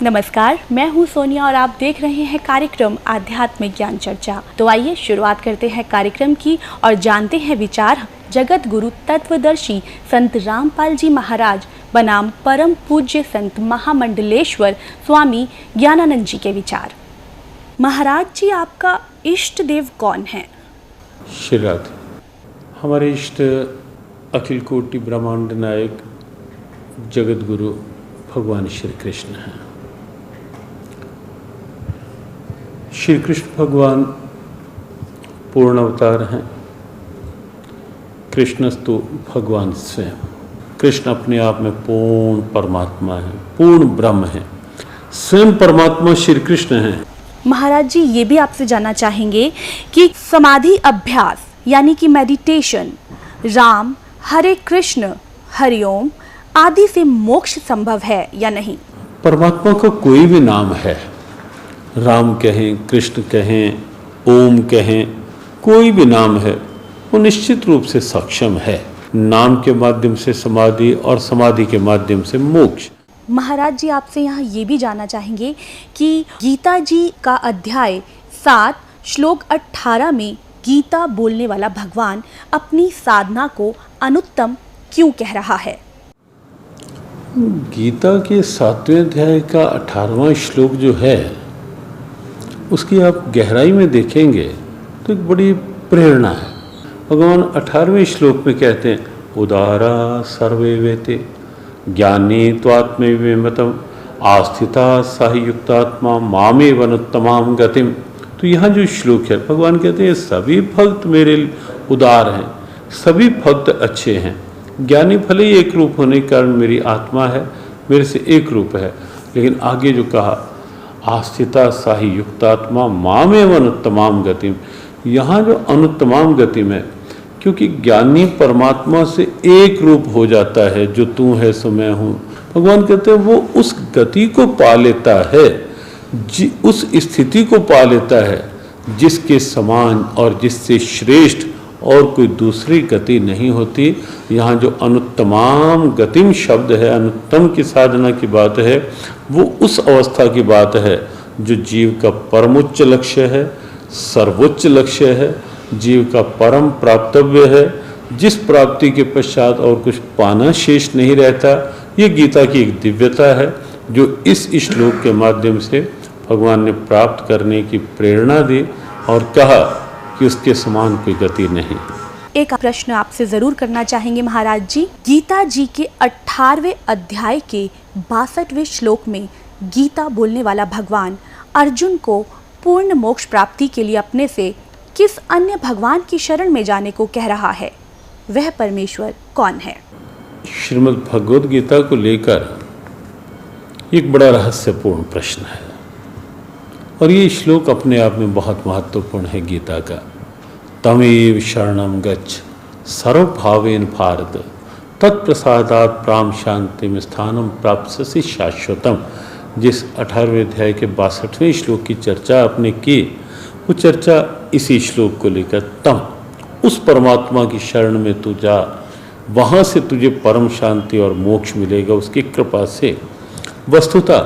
नमस्कार, मैं हूं सोनिया और आप देख रहे हैं कार्यक्रम आध्यात्मिक ज्ञान चर्चा। तो आइए शुरुआत करते हैं कार्यक्रम की और जानते हैं विचार जगत गुरु तत्वदर्शी संत रामपाल जी महाराज बनाम परम पूज्य संत महामंडलेश्वर स्वामी ज्ञानानंद जी के विचार। महाराज जी, आपका इष्ट देव कौन है? श्री राधे। हमारे इष्ट अखिल कोटि ब्रह्मांड नायक जगत गुरु भगवान श्री कृष्ण हैं। श्री कृष्ण भगवान पूर्ण अवतार हैं। कृष्णस्तु भगवान स्वयं। कृष्ण अपने आप में पूर्ण परमात्मा है, पूर्ण ब्रह्म है, स्वयं परमात्मा श्री कृष्ण हैं। महाराज जी, ये भी आपसे जानना चाहेंगे कि समाधि अभ्यास यानी कि मेडिटेशन राम हरे कृष्ण हरिओम आदि से मोक्ष संभव है या नहीं? परमात्मा का कोई भी नाम है, राम कहें, कृष्ण कहें, ओम कहें, कोई भी नाम है, वो निश्चित रूप से सक्षम है। नाम के माध्यम से समाधि और समाधि के माध्यम से मोक्ष। महाराज जी, आपसे यहाँ ये भी जानना चाहेंगे कि गीता जी का अध्याय 7 श्लोक 18 में गीता बोलने वाला भगवान अपनी साधना को अनुत्तम क्यों कह रहा है? गीता के 7वें अध्याय का 18वां श्लोक जो है, उसकी आप गहराई में देखेंगे तो एक बड़ी प्रेरणा है। भगवान 18वें श्लोक में कहते हैं, उदारा सर्वे वेते ज्ञानी त्वात्मविमतम आस्थिता सायुक्तात्मा मामे वनुत्तमाम गतिम। तो यहाँ जो श्लोक है, भगवान कहते हैं सभी भक्त मेरे उदार हैं, सभी भक्त अच्छे हैं। ज्ञानी भले ही एक रूप होने के कारण मेरी आत्मा है, मेरे से एक रूप है, लेकिन आगे जो कहा आस्थिता साही युक्तात्मा मामेव अनुत्तमाम गतिम, यहाँ जो अनुत्तमाम गतिम है, क्योंकि ज्ञानी परमात्मा से एक रूप हो जाता है, जो तू है सो मैं हूँ। भगवान कहते हैं वो उस गति को पा लेता है, उस स्थिति को पा लेता है जिसके समान और जिससे श्रेष्ठ और कोई दूसरी गति नहीं होती। यहाँ जो अनुत्तमाम गतिम शब्द है, अनुत्तम की साधना की बात है, वो उस अवस्था की बात है जो जीव का परमोच्च लक्ष्य है, सर्वोच्च लक्ष्य है, जीव का परम प्राप्तव्य है, जिस प्राप्ति के पश्चात और कुछ पाना शेष नहीं रहता। ये गीता की एक दिव्यता है जो इस श्लोक के माध्यम से भगवान ने प्राप्त करने की प्रेरणा दी और कहा कि उसके समान कोई गति नहीं। एक प्रश्न आपसे जरूर करना चाहेंगे महाराज जी। गीता जी के 18वें अध्याय के 62वें श्लोक में गीता बोलने वाला भगवान अर्जुन को पूर्ण मोक्ष प्राप्ति के लिए अपने से किस अन्य भगवान की शरण में जाने को कह रहा है? वह परमेश्वर कौन है? श्रीमद् भगवद गीता को लेकर एक बड़ा रहस्यपूर्ण प्रश्न है और ये श्लोक अपने आप में बहुत महत्वपूर्ण है गीता का। तमेव शरणं गच्छ सर्वभावेन भारत तत्प्रसादात् प्राम शांतिम स्थानम प्राप्स्यसि शाश्वतम। जिस 18वें अध्याय के 62वें श्लोक की चर्चा आपने की, वो चर्चा इसी श्लोक को लेकर, तम उस परमात्मा की शरण में तू जा, वहाँ से तुझे परम शांति और मोक्ष मिलेगा उसकी कृपा से। वस्तुतः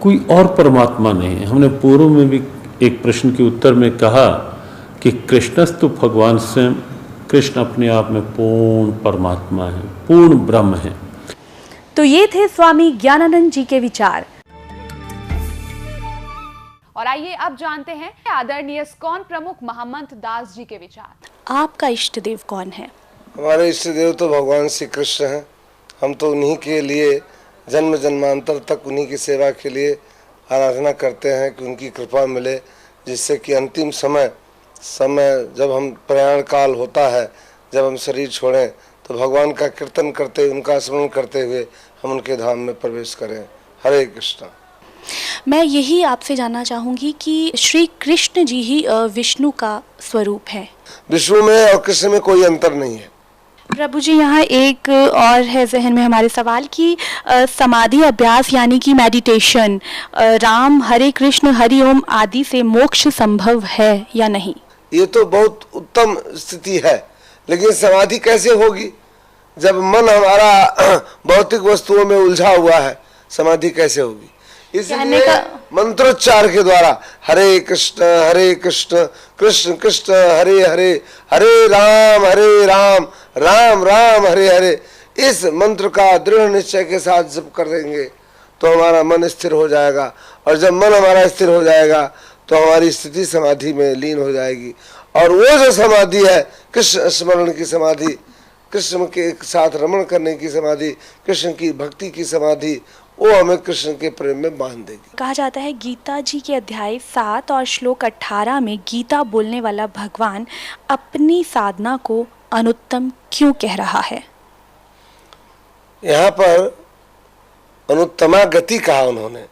कोई और परमात्मा नहीं है। हमने पूर्व में भी एक प्रश्न के उत्तर में कहा कि कृष्णस्तु भगवान स्वयं। कृष्ण अपने आप में पूर्ण परमात्मा है, पूर्ण ब्रह्म है। तो ये थे स्वामी ज्ञानानंद जी के विचार। और आइए अब जानते हैं आदरणीय इस्कॉन प्रमुख महंत दास जी के विचार। आपका इष्ट देव कौन है? हमारे इष्ट देव तो भगवान श्री कृष्ण हैं। हम तो उन्हीं के लिए जन्म जन्मांतर तक उन्हीं की सेवा के लिए आराधना करते हैं कि उनकी कृपा मिले, जिससे कि अंतिम समय जब हम प्रयाण काल होता है, जब हम शरीर छोड़ें, तो भगवान का कीर्तन करते, उनका स्मरण करते हुए हम उनके धाम में प्रवेश करें। हरे कृष्णा। मैं यही आपसे जानना चाहूँगी कि श्री कृष्ण जी ही विष्णु का स्वरूप है। विष्णु में और कृष्ण में कोई अंतर नहीं है। प्रभु जी, यहाँ एक और है जहन में हमारे सवाल कि समाधि अभ्यास यानी कि मेडिटेशन राम हरे कृष्ण हरि ओम आदि से मोक्ष संभव है या नहीं? ये तो बहुत उत्तम स्थिति है, लेकिन समाधि कैसे होगी जब मन हमारा भौतिक वस्तुओं में उलझा हुआ है? समाधि कैसे होगी? इसलिए मंत्रोच्चार के द्वारा हरे कृष्ण कृष्ण कृष्ण हरे हरे, हरे राम राम राम हरे हरे, इस मंत्र का दृढ़ निश्चय के साथ जप कर देंगे तो हमारा मन स्थिर हो जाएगा। और जब मन हमारा स्थिर हो जाएगा तो हमारी स्थिति समाधि में लीन हो जाएगी। और वो जो समाधि है कृष्ण स्मरण की समाधि, कृष्ण के साथ रमण करने की समाधि, कृष्ण की भक्ति की समाधि, वो हमें कृष्ण के प्रेम में बांध देगी। कहा जाता है गीता जी के अध्याय 7 और श्लोक 18 में गीता बोलने वाला भगवान अपनी साधना को अनुत्तम क्यों कह रहा है? यहाँ पर अनुत्तमा गति कहा उन्होंने।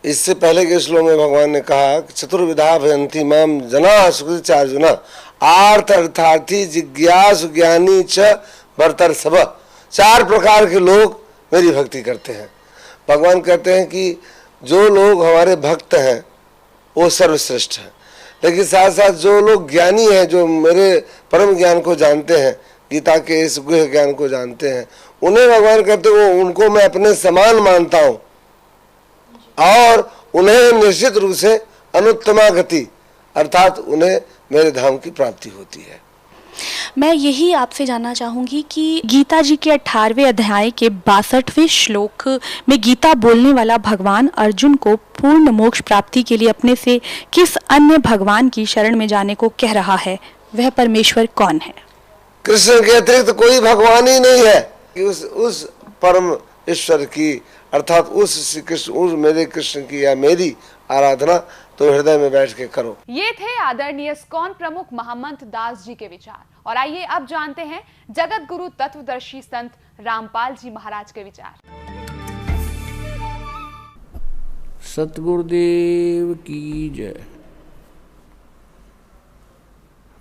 इससे पहले के श्लोक में भगवान ने कहा चतुर्विधा भयंती माम जना सुकृतिचार्जुन आर्थ अर्थार्थी जिज्ञासु ज्ञानी च भरतर सब। 4 प्रकार के लोग मेरी भक्ति करते हैं। भगवान कहते हैं कि जो लोग हमारे भक्त हैं वो सर्वश्रेष्ठ हैं, लेकिन साथ साथ जो लोग ज्ञानी हैं, जो मेरे परम ज्ञान को जानते हैं, गीता के इस गुह्य ज्ञान को जानते हैं, उन्हें भगवान कहते हैं वो उनको मैं अपने समान मानता हूँ और उन्हें निश्चित रूप से अनुत्तमा गति अर्थात उन्हें मेरे धाम की प्राप्ति होती है। मैं यही आपसे जानना चाहूंगी कि गीता जी के 18वें अध्याय के 62वें श्लोक में गीता बोलने वाला भगवान अर्जुन को पूर्ण मोक्ष प्राप्ति के लिए अपने से किस अन्य भगवान की शरण में जाने को कह रहा है? वह परमेश्वर कौन है? कृष्ण के अतिरिक्त कोई भगवान ही नहीं है कि उस परम ईश्वर की अर्थात उस श्री कृष्ण, उस मेरे कृष्ण की या मेरी आराधना तो हृदय में बैठ के करो। ये थे आदरणीय इस्कॉन प्रमुख महंत दास जी के विचार। और आइए अब जानते हैं जगत गुरु तत्वदर्शी संत रामपाल जी महाराज के विचार। सतगुरुदेव की जय।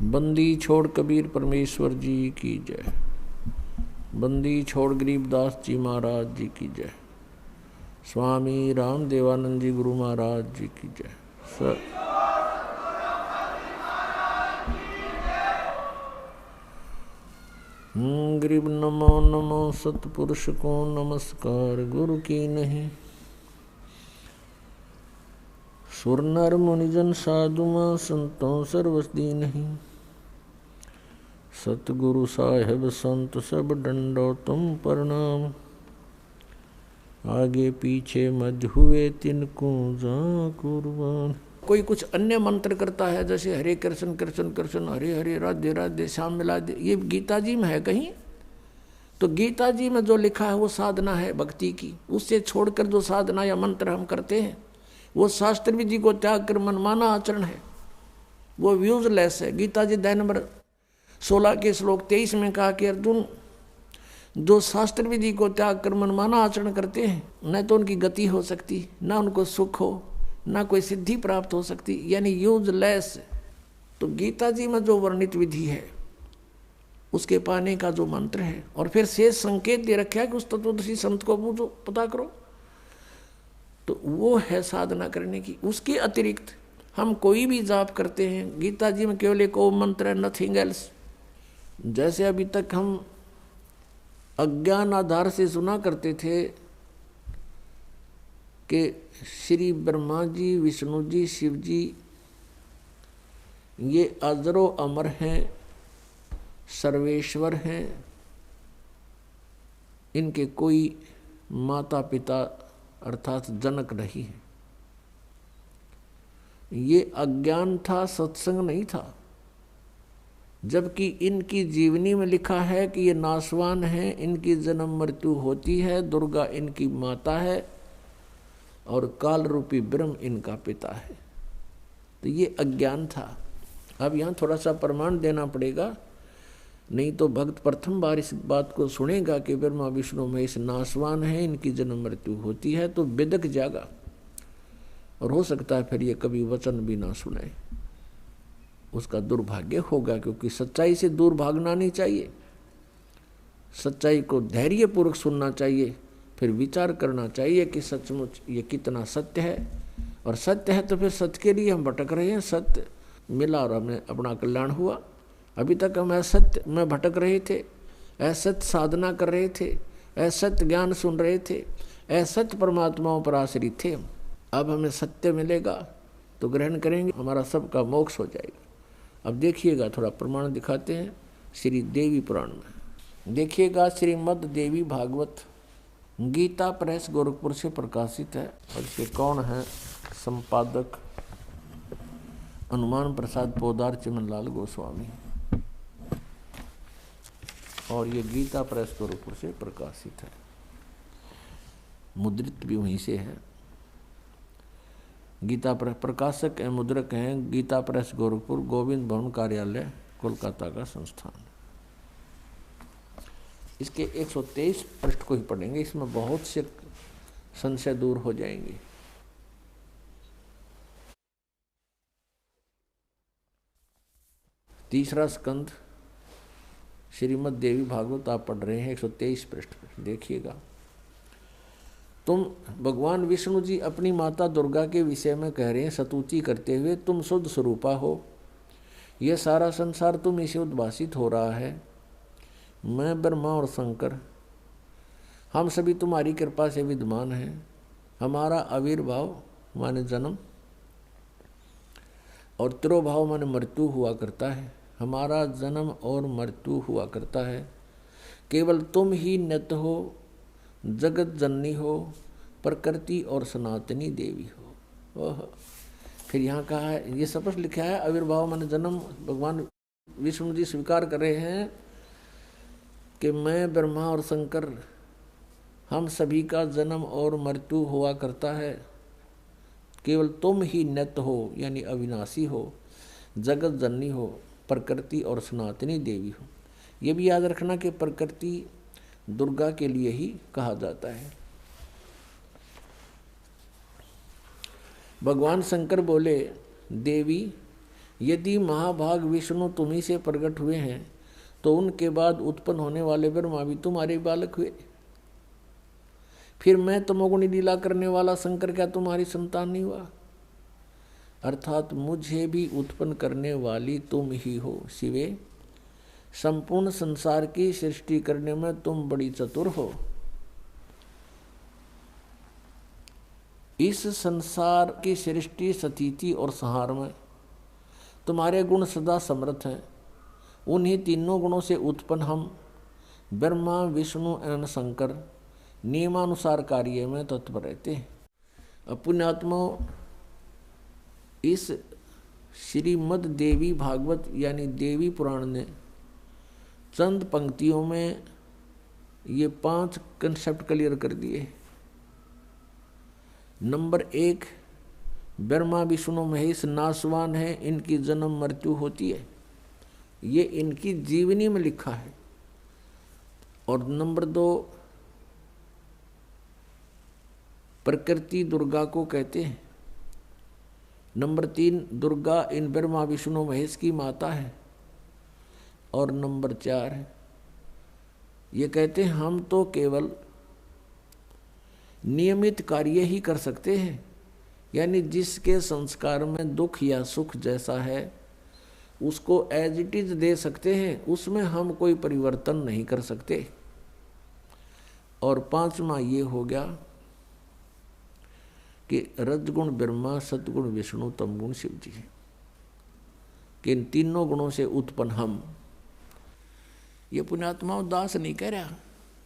बंदी छोड़ कबीर परमेश्वर जी की जय। बंदी छोड़ गरीबदास जी महाराज जी की जय। स्वामी राम देवानंद जी गुरु महाराज जी की जय। गरीब नमो नमो सतपुरुष को नमस्कार गुरु की नहीं। सुर नर मुनिजन साधुमा संतों सर्वस्दी नहीं। सतगुरु साहेब संत सब डंडो तुम प्रणाम। आगे पीछे मध्य हुए तिनको जा कुर्बान। कोई कुछ अन्य मंत्र करता है जैसे हरे कृष्ण कृष्ण कृष्ण हरे हरे राधे राधे श्याम मिला दे, ये गीता जी में है कहीं? तो गीता जी में जो लिखा है वो साधना है भक्ति की। उससे छोड़कर जो साधना या मंत्र हम करते हैं वो शास्त्र विधि को त्याग कर मनमाना आचरण है, वो यूजलेस है। गीता जी अध्याय नंबर 16 के श्लोक 23 में कहा कि अर्जुन जो शास्त्र विधि को त्याग कर मनमाना आचरण करते हैं न तो उनकी गति हो सकती, न उनको सुख हो, न कोई सिद्धि प्राप्त हो सकती, यानी यूजलेस। तो गीता जी में जो वर्णित विधि है उसके पाने का जो मंत्र है, और फिर शेष संकेत दे रखा है कि उस तत्वदर्शी संत को पूछो पता करो, तो वो है साधना करने की। उसके अतिरिक्त हम कोई भी जाप करते हैं, गीता जी में केवल एक ओम मंत्र है, नथिंग एल्स। जैसे अभी तक हम अज्ञान आधार से सुना करते थे कि श्री ब्रह्मा जी, विष्णु जी, शिव जी ये अजरो अमर हैं, सर्वेश्वर हैं, इनके कोई माता पिता अर्थात जनक नहीं है। ये अज्ञान था, सत्संग नहीं था। जबकि इनकी जीवनी में लिखा है कि ये नासवान हैं, इनकी जन्म मृत्यु होती है, दुर्गा इनकी माता है और काल रूपी ब्रह्म इनका पिता है। तो ये अज्ञान था। अब यहाँ थोड़ा सा प्रमाण देना पड़ेगा, नहीं तो भक्त प्रथम बार इस बात को सुनेगा कि ब्रह्मा विष्णु महेश नासवान है, इनकी जन्म मृत्यु होती है, तो बिदक जाएगा और हो सकता है फिर ये कभी वचन भी ना सुने। उसका दुर्भाग्य होगा, क्योंकि सच्चाई से दूर भागना नहीं चाहिए। सच्चाई को धैर्यपूर्वक सुनना चाहिए, फिर विचार करना चाहिए कि सचमुच ये कितना सत्य है। और सत्य है तो फिर सत्य के लिए हम भटक रहे हैं, सत्य मिला और हमें अपना कल्याण हुआ। अभी तक हम असत्य में भटक रहे थे, असत्य साधना कर रहे थे, असत्य ज्ञान सुन रहे थे, असत्य परमात्माओं पर आश्रित थे। अब हमें सत्य मिलेगा तो ग्रहण करेंगे, हमारा सबका मोक्ष हो जाएगा। अब देखिएगा, थोड़ा प्रमाण दिखाते हैं श्री देवी पुराण में। देखिएगा, श्रीमद् देवी भागवत गीता प्रेस गोरखपुर से प्रकाशित है। और इसके कौन है संपादक? हनुमान प्रसाद पोदार चिमनलाल गोस्वामी। और ये गीता प्रेस गोरखपुर से प्रकाशित है, मुद्रित भी वहीं से है। गीता प्रेस प्रकाशक एवं मुद्रक हैं गीता प्रेस गोरखपुर, गोविंद भवन कार्यालय, कोलकाता का संस्थान। इसके 123 पृष्ठ को ही पढ़ेंगे, इसमें बहुत से संशय दूर हो जाएंगे। तीसरा स्कंद श्रीमद् देवी भागवत आप पढ़ रहे हैं, 123 पृष्ठ पर देखिएगा। तुम भगवान विष्णु जी अपनी माता दुर्गा के विषय में कह रहे हैं स्तुति करते हुए, तुम शुद्ध स्वरूपा हो, यह सारा संसार तुम इसे उद्भासित हो रहा है। मैं ब्रह्मा और शंकर हम सभी तुम्हारी कृपा से विद्यमान हैं। हमारा आविर्भाव माने जन्म और तिरोभाव माने मृत्यु हुआ करता है। हमारा जन्म और मृत्यु हुआ करता है। केवल तुम ही नित्य हो, जगत जननी हो, प्रकृति और सनातनी देवी हो। ओह, फिर यहाँ कहा है, ये स्पष्ट लिखा है आविर्भाव माने जन्म। भगवान विष्णु जी स्वीकार कर रहे हैं कि मैं ब्रह्मा और शंकर हम सभी का जन्म और मृत्यु हुआ करता है। केवल तुम ही नित्य हो यानी अविनाशी हो, जगत जननी हो, प्रकृति और सनातनी देवी हो। ये भी याद रखना कि प्रकृति दुर्गा के लिए ही कहा जाता है। भगवान शंकर बोले, देवी यदि महाभाग विष्णु तुम्ही से प्रकट हुए हैं तो उनके बाद उत्पन्न होने वाले ब्रह्मा भी तुम्हारे बालक हुए। फिर मैं तमोगुणी लीला करने वाला शंकर क्या तुम्हारी संतान नहीं हुआ? अर्थात मुझे भी उत्पन्न करने वाली तुम ही हो शिवे। संपूर्ण संसार की सृष्टि करने में तुम बड़ी चतुर हो। इस संसार की सृष्टि, स्थिति और संहार में तुम्हारे गुण सदा समर्थ हैं। उन्हीं तीनों गुणों से उत्पन्न हम ब्रह्मा, विष्णु एवं शंकर नियमानुसार कार्य में तत्पर रहते हैं। पुण्यात्मा, इस श्रीमद् देवी भागवत यानी देवी पुराण ने चंद पंक्तियों में ये 5 कंसेप्ट क्लियर कर दिए। नंबर 1, ब्रह्मा विष्णु महेश नाशवान है, इनकी जन्म मृत्यु होती है, ये इनकी जीवनी में लिखा है। और नंबर 2, प्रकृति दुर्गा को कहते हैं। नंबर 3, दुर्गा इन ब्रह्मा विष्णु महेश की माता है। और नंबर 4, ये कहते हैं हम तो केवल नियमित कार्य ही कर सकते हैं, यानी जिसके संस्कार में दुख या सुख जैसा है उसको एज इट इज दे सकते हैं, उसमें हम कोई परिवर्तन नहीं कर सकते। और 5वां ये हो गया कि रजगुण ब्रह्मा, सतगुण विष्णु, तमगुण शिव जी, कि इन तीनों गुणों से उत्पन्न हम। ये पुण्यात्मा दास नहीं कह रहा,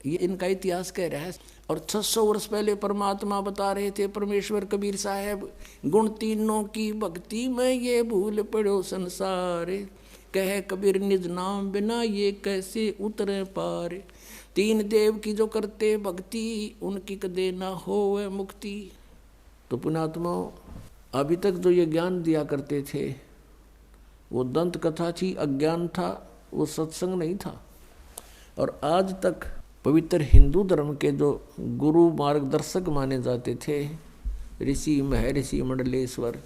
ये इनका इतिहास कह रहा है। और 600 वर्ष पहले परमात्मा बता रहे थे, परमेश्वर कबीर साहब, गुण तीनों की भक्ति में ये भूल पड़ो संसार, कह कबीर निज नाम बिना ये कैसे उतरे पार। 3 देव की जो करते भक्ति, उनकी कदे ना होवे मुक्ति। तो पुण्यात्मा, अभी तक जो ये ज्ञान दिया करते थे वो दंत कथा थी, अज्ञान था, वो सत्संग नहीं था। और आज तक पवित्र हिंदू धर्म के जो गुरु मार्गदर्शक माने जाते थे, ऋषि महर्षि मंडलेश्वर,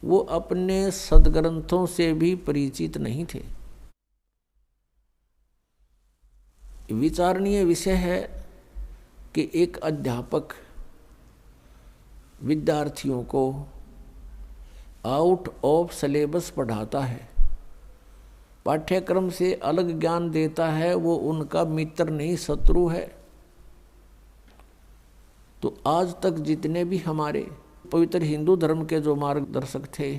वो अपने सदग्रंथों से भी परिचित नहीं थे। विचारणीय विषय है कि एक अध्यापक विद्यार्थियों को आउट ऑफ सिलेबस पढ़ाता है, पाठ्यक्रम से अलग ज्ञान देता है, वो उनका मित्र नहीं शत्रु है। तो आज तक जितने भी हमारे पवित्र हिंदू धर्म के जो मार्गदर्शक थे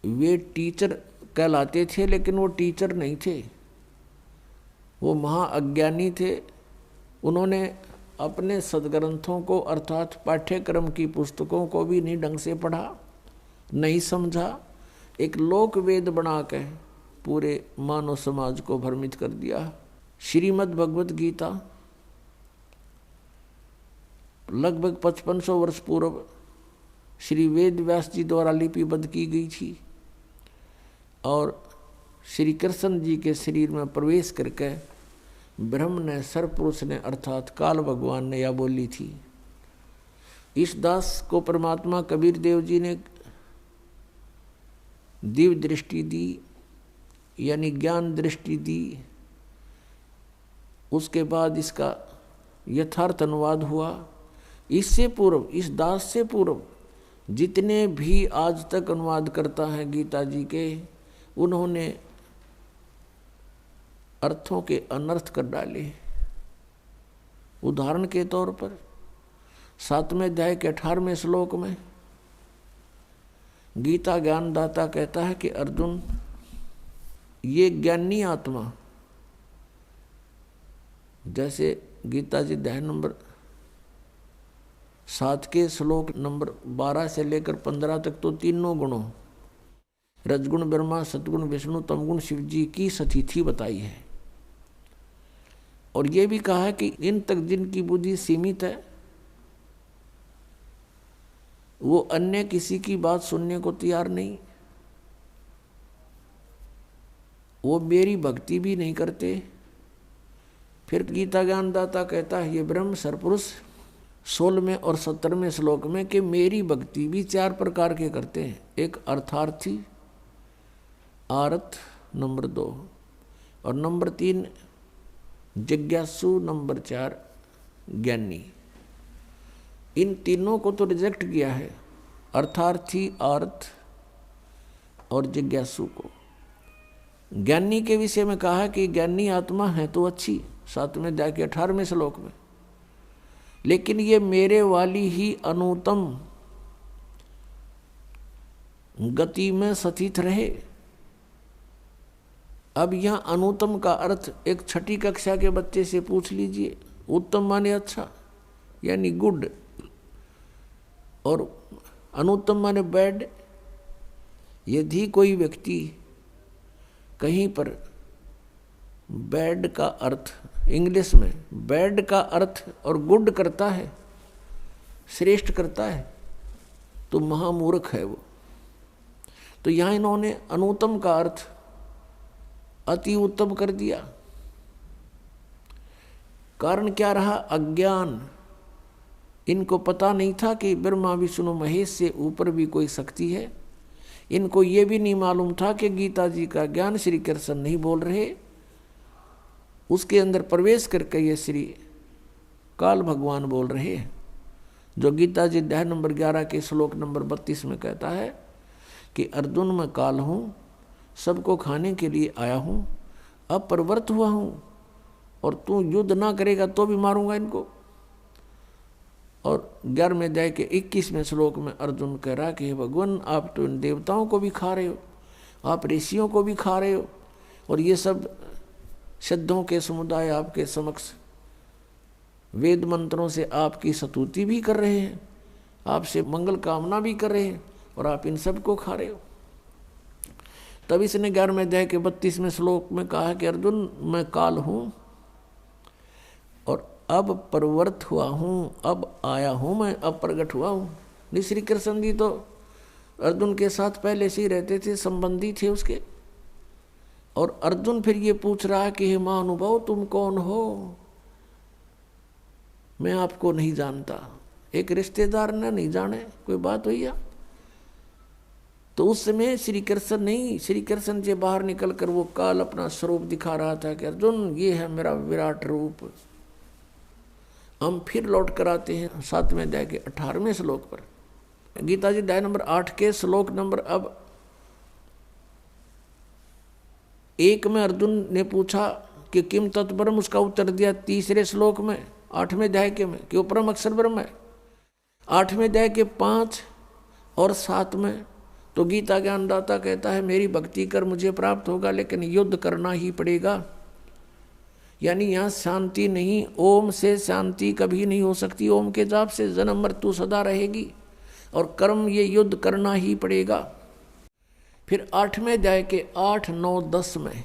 वे टीचर कहलाते थे, लेकिन वो टीचर नहीं थे, वो महाअज्ञानी थे। उन्होंने अपने सदग्रंथों को अर्थात पाठ्यक्रम की पुस्तकों को भी नहीं ढंग से पढ़ा, नहीं समझा, एक लोक वेद बना के पूरे मानव समाज को भ्रमित कर दिया। श्रीमद् भगवत गीता लगभग 5500 वर्ष पूर्व श्री वेद व्यास जी द्वारा लिपिबद्ध की गई थी और श्री कृष्ण जी के शरीर में प्रवेश करके ब्रह्म ने, सर्वपुरुष ने अर्थात काल भगवान ने यह बोली थी। इस दास को परमात्मा कबीर देव जी ने दिव्य दृष्टि दी, यानी ज्ञान दृष्टि दी। उसके बाद इसका यथार्थ अनुवाद हुआ। इससे पूर्व, इस दास से पूर्व जितने भी आज तक अनुवाद करता है गीता जी के, उन्होंने अर्थों के अनर्थ कर डाले। उदाहरण के तौर पर 7वें अध्याय के 18वें श्लोक में गीता ज्ञानदाता कहता है कि अर्जुन, ये ज्ञानी आत्मा, जैसे गीता जी अध्याय नंबर 7 के श्लोक नंबर 12 से लेकर 15 तक तो तीनों गुणों रजगुण ब्रह्मा, सतगुण विष्णु, तमगुण शिव जी की स्थिति बताई है। और ये भी कहा है कि इन तक जिनकी बुद्धि सीमित है वो अन्य किसी की बात सुनने को तैयार नहीं, वो मेरी भक्ति भी नहीं करते। फिर गीता ज्ञानदाता कहता है ये ब्रह्म सर्वपुरुष 16वें और 17वें श्लोक में कि मेरी भक्ति भी 4 प्रकार के करते हैं। एक अर्थार्थी, आर्थ नंबर 2, और नंबर 3 जिज्ञासु, नंबर 4 ज्ञानी। इन तीनों को तो रिजेक्ट किया है, अर्थार्थी, आर्थ और जिज्ञासु को। ज्ञानी के विषय में कहा कि ज्ञानी आत्मा है तो अच्छी, 7वें अध्याय के 18वें श्लोक में, लेकिन ये मेरे वाली ही अनुत्तम गति में स्थित रहे। अब यहाँ अनुत्तम का अर्थ एक 6ठी कक्षा के बच्चे से पूछ लीजिए। उत्तम माने अच्छा यानी गुड, और अनुत्तम माने बैड। यदि कोई व्यक्ति कहीं पर बैड का अर्थ, इंग्लिश में बैड का अर्थ और गुड करता है, श्रेष्ठ करता है, तो महामूर्ख है वो। तो यहाँ इन्होंने अनुत्तम का अर्थ अति उत्तम कर दिया। कारण क्या रहा? अज्ञान। इनको पता नहीं था कि ब्रह्मा विष्णु महेश से ऊपर भी कोई शक्ति है। इनको ये भी नहीं मालूम था कि गीता जी का ज्ञान श्री कृष्ण नहीं बोल रहे, उसके अंदर प्रवेश करके ये श्री काल भगवान बोल रहे हैं। जो गीता जी अध्याय नंबर 11 के श्लोक नंबर 32 में कहता है कि अर्जुन मैं काल हूँ, सबको खाने के लिए आया हूँ, अब प्रवृत्त हुआ हूँ, और तू युद्ध ना करेगा तो भी मारूंगा इनको। और 11वें अध्याय के 21वें श्लोक में अर्जुन कह रहा कि हे भगवान, आप तो इन देवताओं को भी खा रहे हो, आप ऋषियों को भी खा रहे हो, और ये सब सिद्धों के समुदाय आपके समक्ष वेद मंत्रों से आपकी स्तुति भी कर रहे हैं, आपसे मंगल कामना भी कर रहे हैं, और आप इन सब को खा रहे हो। तब इसने 11वें अध्याय के 32वें श्लोक में कहा कि अर्जुन मैं काल हूँ और अब प्रवृत्त हुआ हूँ, अब आया हूँ मैं, अब प्रकट हुआ हूँ। श्री कृष्ण जी तो अर्जुन के साथ पहले से ही रहते थे, संबंधी थे उसके। और अर्जुन फिर ये पूछ रहा है कि हे महानुभाव तुम कौन हो? मैं आपको नहीं जानता। एक रिश्तेदार ने नहीं जाने, कोई बात हुई या? तो उस समय श्री कृष्ण नहीं, श्री कृष्ण से बाहर निकल कर वो काल अपना स्वरूप दिखा रहा था कि अर्जुन ये है मेरा विराट रूप। हम फिर लौट कर आते हैं 7वें अध्याय के 18वें श्लोक पर। गीता जी अध्याय नंबर 8 के श्लोक नंबर अब 1 में अर्जुन ने पूछा कि किम तत्परम, उसका उत्तर दिया 3रे श्लोक में 8वें अध्याय के में कि वो परम अक्षर ब्रह्म है। 8वें अध्याय के 5 और 7 में तो गीता ज्ञानदाता कहता है मेरी भक्ति कर मुझे प्राप्त होगा, लेकिन युद्ध करना ही पड़ेगा। यानी यहाँ शांति नहीं, ओम से शांति कभी नहीं हो सकती। ओम के जाप से जन्म मृत्यु सदा रहेगी और कर्म ये युद्ध करना ही पड़ेगा। फिर 8वें अध्याय के 8, 9, 10 में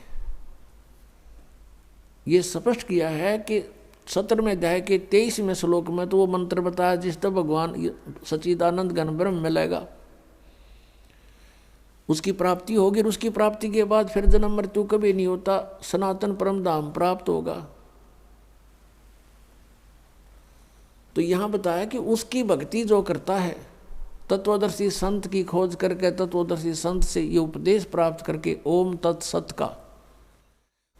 ये स्पष्ट किया है कि 17वें अध्याय के 23वें श्लोक में तो वो मंत्र बताया जिस तरह भगवान सच्चिदानंद घन ब्रह्म मिलेगा, उसकी प्राप्ति होगी। और उसकी प्राप्ति के बाद फिर जन्म मृत्यु कभी नहीं होता, सनातन परम धाम प्राप्त होगा। तो यहां बताया कि उसकी भक्ति जो करता है, तत्वदर्शी संत की खोज करके, तत्वदर्शी संत से ये उपदेश प्राप्त करके ओम तत्सत का,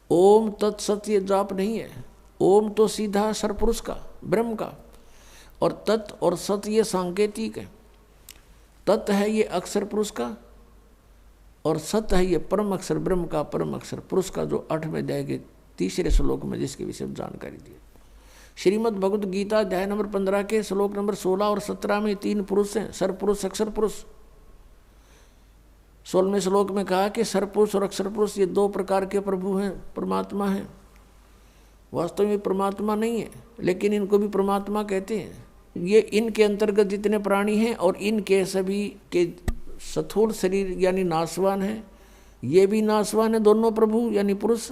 ओम तत्सत ये जाप नहीं है, ओम तो सीधा सरपुरुष का, ब्रह्म का, और तत् और सत ये सांकेतिक है। तत् है ये अक्षर पुरुष का और सत है ये परम अक्षर ब्रह्म का, परम अक्षर पुरुष का, जो 8वें अध्याय के 3रे श्लोक में जिसके विषय में जानकारी दी। श्रीमद् भगवद गीता अध्याय नंबर 15 के श्लोक नंबर 16 और 17 में 3 पुरुष हैं, सरपुरुष अक्षर पुरुष। 16वें श्लोक में कहा कि सरपुरुष और अक्षर पुरुष ये 2 प्रकार के प्रभु हैं, परमात्मा हैं। वास्तव में परमात्मा नहीं है, लेकिन इनको भी परमात्मा कहते हैं। ये इनके अंतर्गत जितने प्राणी हैं और इनके सभी के स्थूल शरीर यानी नाशवान है, ये भी नाशवान है, दोनों प्रभु यानी पुरुष,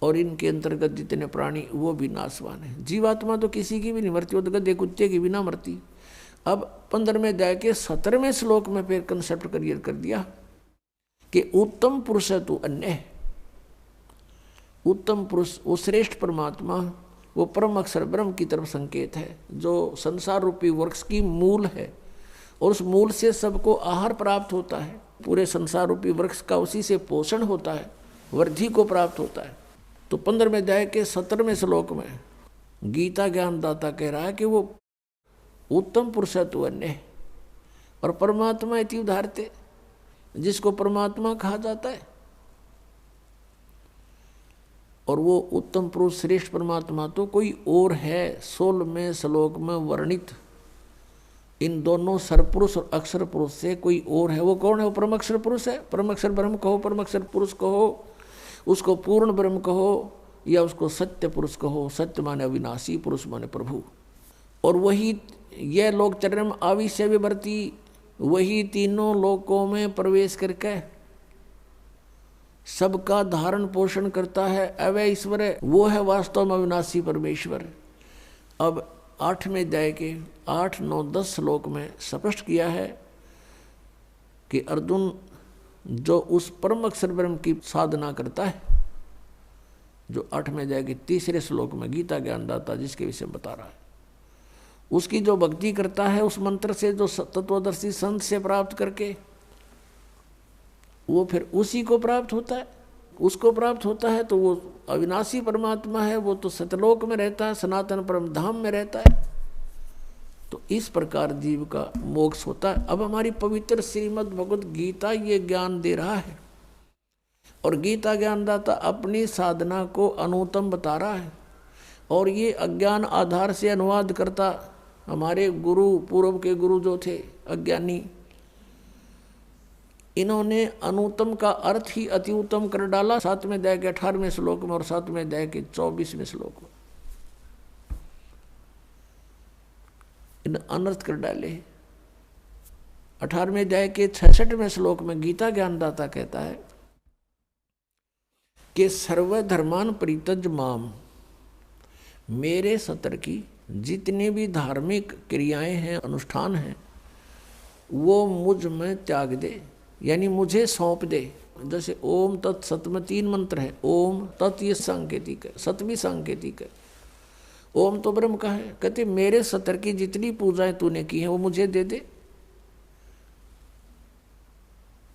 और इनके अंतर्गत जितने प्राणी वो भी नाशवान है। जीवात्मा तो किसी की भी नहीं मरती, वो तो गधे कुत्ते की भी ना मरती। अब 15वें अध्याय के 17वें श्लोक में फिर कंसेप्ट क्लियर कर दिया कि उत्तम पुरुष है तू अन्य है। उत्तम पुरुष वो श्रेष्ठ परमात्मा, वो परम अक्षर ब्रह्म की तरफ संकेत है, जो संसार रूपी वृक्ष की मूल है, और उस मूल से सबको आहार प्राप्त होता है। पूरे संसार रूपी वृक्ष का उसी से पोषण होता है, वृद्धि को प्राप्त होता है। तो 15वें अध्याय के 17वें श्लोक में गीता ज्ञानदाता कह रहा है कि वो उत्तम पुरुष है तू अन्य है, और परमात्मा इति उदाहरते, जिसको परमात्मा कहा जाता है। और वो उत्तम पुरुष श्रेष्ठ परमात्मा तो कोई और है 16वें श्लोक में वर्णित। इन दोनों सरपुरुष और अक्षर पुरुष से कोई और है। वो कौन है? वो परम अक्षर पुरुष है। परम अक्षर ब्रह्म कहो, परम अक्षर पुरुष कहो, उसको पूर्ण ब्रह्म कहो, या उसको सत्य पुरुष कहो। सत्य माने अविनाशी, पुरुष माने प्रभु। और वही यह लोक चरम आविश्य विवर्ती, वही तीनों लोकों में प्रवेश करके सबका धारण पोषण करता है। अवय ईश्वर है, वो है वास्तव में अविनाशी परमेश्वर। अब 8वें अध्याय के 8, 9, 10 श्लोक में स्पष्ट किया है कि अर्जुन जो उस परम अक्षर ब्रह्म की साधना करता है, जो 8वें अध्याय के 3रे श्लोक में गीता ज्ञानदाता जिसके विषय में बता रहा है, उसकी जो भक्ति करता है उस मंत्र से, जो तत्वदर्शी संत से प्राप्त करके, वो फिर उसी को प्राप्त होता है। उसको प्राप्त होता है तो वो अविनाशी परमात्मा है, वो तो सतलोक में रहता है, सनातन परम धाम में रहता है। तो इस प्रकार जीव का मोक्ष होता है। अब हमारी पवित्र श्रीमद् भगवद गीता ये ज्ञान दे रहा है, और गीता ज्ञानदाता अपनी साधना को अनुत्तम बता रहा है, और ये अज्ञान आधार से अनुवाद करता हमारे गुरु, पूर्व के गुरु जो थे अज्ञानी, इन्होंने अनुत्तम का अर्थ ही अति उत्तम कर डाला 7वें अध्याय के 18वें श्लोक में और 7वें अध्याय के 24वें श्लोक में। इन अनर्थ कर डाले। 18वें अध्याय के 66वें श्लोक में गीता ज्ञानदाता कहता है कि सर्वधर्मान परित्यज माम, मेरे सतर की जितनी भी धार्मिक क्रियाएं हैं, अनुष्ठान हैं, वो मुझ में त्याग दे, यानी मुझे सौंप दे। जैसे ओम तत् सत में 3 मंत्र है। ओम तत् ये सांकेतिक है, सत भी सांकेतिक है। ओम तो ब्रह्म का है। कहते मेरे सतर की जितनी पूजाएं तूने की हैं वो मुझे दे दे,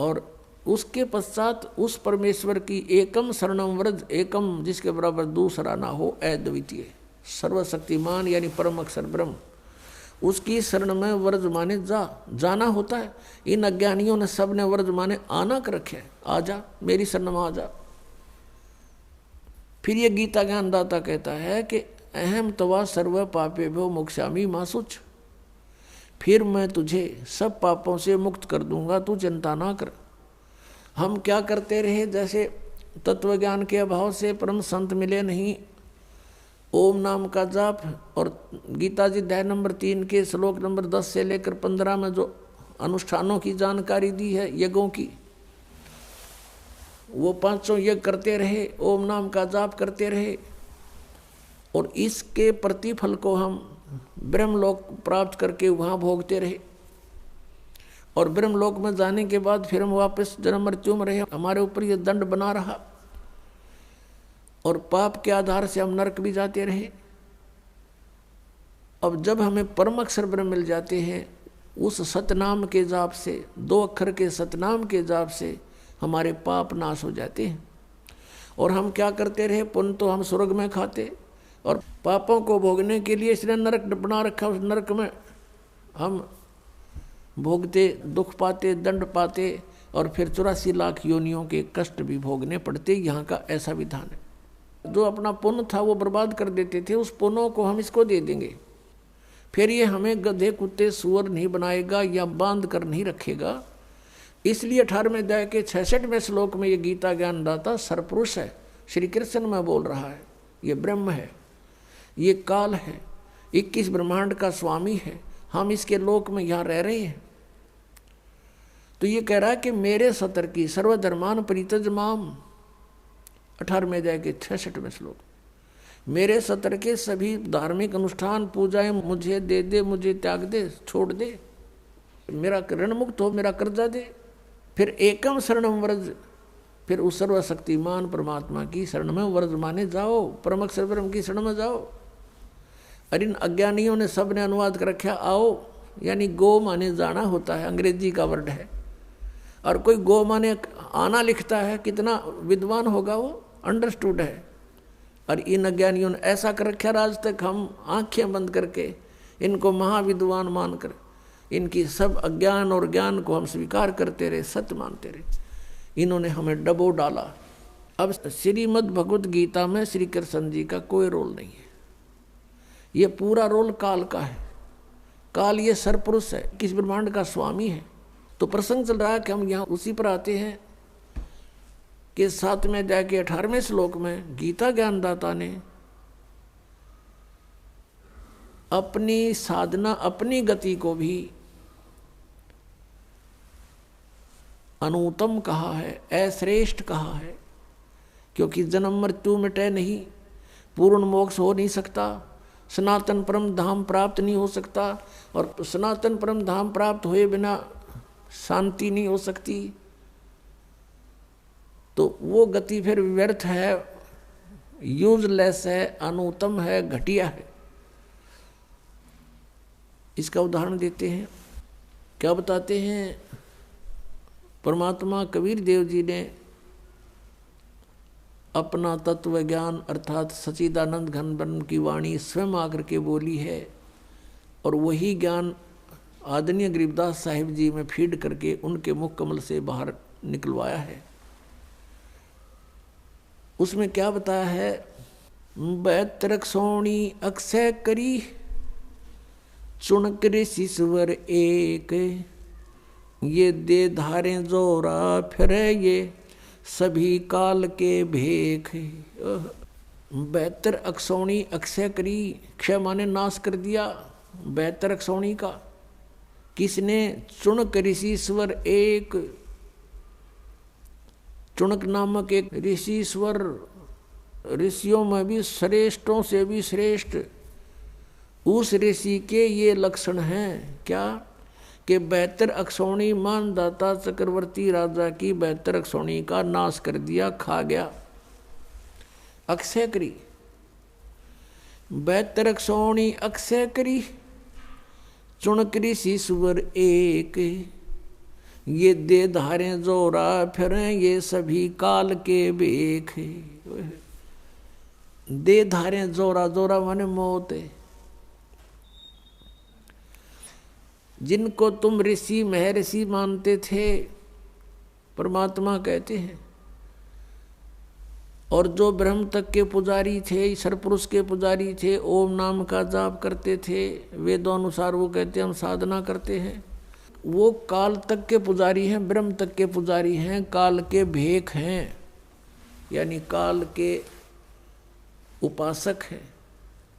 और उसके पश्चात उस परमेश्वर की एकम शरणम व्रज, एकम जिसके बराबर दूसरा ना हो, अद्वितीय सर्वशक्तिमान यानी परम अक्षर ब्रह्म, उसकी शरण में व्रज माने जाना होता है। इन अज्ञानियों ने सब ने व्रज माने आना कर रखे, आ जा मेरी शरण में आ जा। फिर ये गीता ज्ञानदाता कहता है कि अहम तवा सर्व पापेभ्यो मोक्षामि मा शुच। फिर मैं तुझे सब पापों से मुक्त कर दूंगा, तू चिंता ना कर। हम क्या करते रहे, जैसे तत्व ज्ञान के अभाव से परम संत मिले नहीं, ओम नाम का जाप और गीता जी अध्याय नंबर 3 के श्लोक नंबर 10 से लेकर 15 में जो अनुष्ठानों की जानकारी दी है यज्ञों की, वो 500 यज्ञ करते रहे, ओम नाम का जाप करते रहे, और इसके प्रतिफल को हम ब्रह्मलोक प्राप्त करके वहाँ भोगते रहे। और ब्रह्मलोक में जाने के बाद फिर हम वापस जन्म मृत्यु में रहे, हमारे ऊपर ये दंड बना रहा, और पाप के आधार से हम नरक भी जाते रहे। अब जब हमें परम अक्षर ब्रह्म मिल जाते हैं, उस सतनाम के जाप से, 2 अक्षर के सतनाम के जाप से हमारे पाप नाश हो जाते हैं। और हम क्या करते रहे, पुण्य तो हम स्वर्ग में खाते, और पापों को भोगने के लिए इसने नरक बना रखा, उस नरक में हम भोगते, दुख पाते, दंड पाते, और फिर 84 लाख योनियों के कष्ट भी भोगने पड़ते। यहाँ का ऐसा विधान है। जो अपना पुण्य था वो बर्बाद कर देते थे, उस पुण्यों को हम इसको दे देंगे, फिर ये हमें गधे कुत्ते सुअर नहीं बनाएगा या बांध कर नहीं रखेगा। इसलिए 18वें अध्याय के 66वें श्लोक में ये गीता ज्ञान दाता सरपुरुष है, श्री कृष्ण में बोल रहा है, ये ब्रह्म है, ये काल है, 21 ब्रह्मांड का स्वामी है, हम इसके लोक में यहाँ रह रहे हैं। तो ये कह रहा है कि मेरे सतर की सर्वधर्मान परित्यज माम, 18वें अध्याय के 66वें श्लोक, मेरे सतर के सभी धार्मिक अनुष्ठान पूजाएं मुझे दे दे, मुझे त्याग दे, छोड़ दे, मेरा ऋण मुक्त हो, मेरा कर्जा दे। फिर एकम शरणम व्रज, फिर उस सर्वशक्तिमान परमात्मा की शरण में व्रज माने जाओ, परम अक्षर ब्रह्म की शरण में जाओ। और इन अज्ञानियों ने सब ने अनुवाद कर रखा आओ, यानी गो माने जाना होता है, अंग्रेजी का वर्ड है, और कोई गो माने आना लिखता है, कितना विद्वान होगा वो, अंडरस्टूड है। और इन अज्ञानियों ने ऐसा कर रखा, आज तक हम आंखें बंद करके इनको महाविद्वान मानकर इनकी सब अज्ञान और ज्ञान को हम स्वीकार करते रहे, सत्य मानते रहे। इन्होंने हमें डबो डाला। अब श्रीमद् भगवत गीता में श्री कृष्ण जी का कोई रोल नहीं है, ये पूरा रोल काल का है। काल ये सरपुरुष है, किस ब्रह्मांड का स्वामी है। तो प्रसंग चल रहा है कि हम यहाँ उसी पर आते हैं कि 7वें अध्याय के 18वें श्लोक में गीता ज्ञानदाता ने अपनी साधना, अपनी गति को भी अनुत्तम कहा है, अश्रेष्ठ कहा है, क्योंकि जन्म मृत्यु मिटे नहीं, पूर्ण मोक्ष हो नहीं सकता, सनातन परम धाम प्राप्त नहीं हो सकता, और सनातन परम धाम प्राप्त हुए बिना शांति नहीं हो सकती। तो वो गति फिर व्यर्थ है, यूजलेस है, अनुत्तम है, घटिया है। इसका उदाहरण देते हैं, क्या बताते हैं, परमात्मा कबीर देव जी ने अपना तत्व ज्ञान अर्थात सच्चिदानंद घन ब्रह्म की वाणी स्वयं आकर के बोली है, और वही ज्ञान आदरणीय गरीबदास साहिब जी में फीड करके उनके मुख कमल से बाहर निकलवाया है। उसमें क्या बताया है, 72 सोणी अक्षय करी चुनक ऋषिश्वर एक, ये दे धारें जोरा फिर ये सभी काल के भेख। 72 अक्षौणी अक्षय करी, क्षय माने नाश कर दिया 72 अक्षौणी का, किसने, चुनक ऋषिश्वर एक, चुनक नामक एक ऋषिश्वर, ऋषियों में भी श्रेष्ठों से भी श्रेष्ठ, उस ऋषि के ये लक्षण हैं क्या कि 72 अक्षौणी मानदाता चक्रवर्ती राजा की 72 अक्षौणी का नाश कर दिया, खा गया, अक्षय करी। 72 अक्षौणी अक्षय करी चुनक ऋषिश्वर एक, ये दे धारें जोरा फिरें ये सभी काल के बेख। दे धारें जोरा, जोरा माने मौत है। जिनको तुम ऋषि महर्षि मानते थे, परमात्मा कहते हैं और जो ब्रह्म तक के पुजारी थे, सरपुरुष के पुजारी थे, ओम नाम का जाप करते थे, वेदों अनुसार वो कहते हैं हम साधना करते हैं, वो काल तक के पुजारी हैं, ब्रह्म तक के पुजारी हैं, काल के भेक हैं, यानी काल के उपासक हैं।